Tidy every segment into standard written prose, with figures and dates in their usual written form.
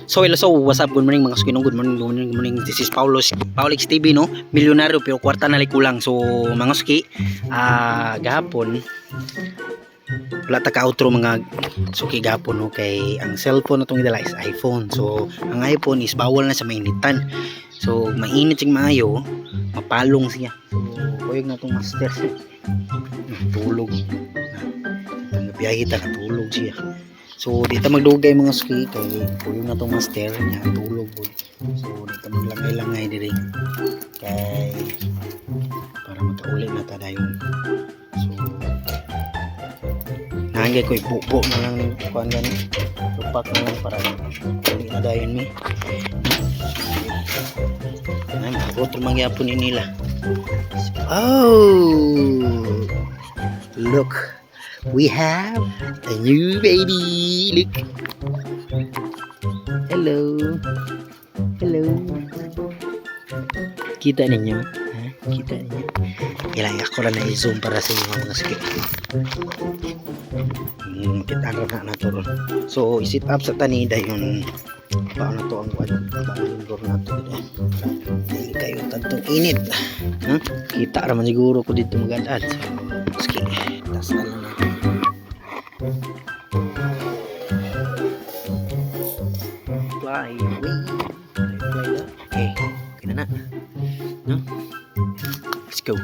So hello, so what's up, good morning mga skinong, good morning, good morning, good morning. This is Paulix TV, no? Milyonaryo pero kwarta na kulang. So mga ski, gahapon wala ta ka outro mga suki gahapon, no? Kay ang cellphone na itong idala is iPhone. So ang iPhone is bawal na sa mainitan. So mainit sing maayo, mapalong siya. So kuyog na itong master. Tulog na biyahe ta, natulog siya. So dito magdugay mga ski kay kuyog na itong master niya, tulog po. So dito maglangay-langay diri kay para makauli na ta dayon. So nangay ko ibubo na lang ng kuan gani, lupak na lang para uli na dayon mi. Ay, mabuto mangyapon ni nila. Oh, look, we have a new baby. Look. Hello. Hello. Kita ninyo? Ha? Kita ninyo? Kailangan ako lang na i-zoom para sa inyo mga skip. Kita na to. So, i-sit up sa tanida yung paano na to ang lingkor na to. Hindi kayo tantong init. Huh? Kita naman siguro ko dito mag-ad-ad. So, skip. Tas na lang natin. Fly away. Okay. Okay na na. No? Let's go.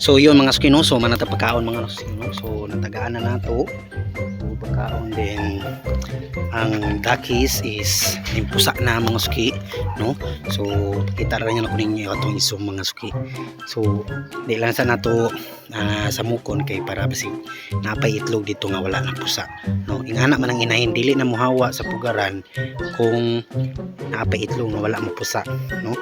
So yun mga skino, so manata pagkaon mga skino. So natagaan na nato pagkaon din. Ang dakis is impusa na mga suki, no? So kita ra niya na kuning atong isom mga suki. So di lang sa nato sa mukon kay para basig napay itlog dito nga wala na pusa, no? Ingana man ang inahin dili na muhawa sa pugaran kung napay itlog nga wala mo pusa, no?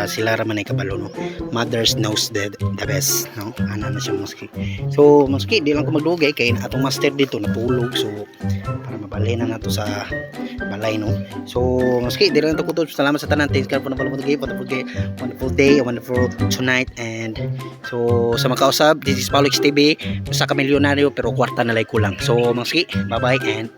Sila ra man ay kabalo, no? Mothers knows the best, no? Ana na siya muski. So muski di lang ko magdugay kay atong master dito natulog. So para mabalay na nato sa balay, no? So muski di lang to kutob. Salamat sa tanan. Thanks for na wonderful day, a wonderful tonight. And so sa mga kausap, this is Paulix TV. Sa ka milyonaryo pero kwarta na lay kulang. So muski, bye bye and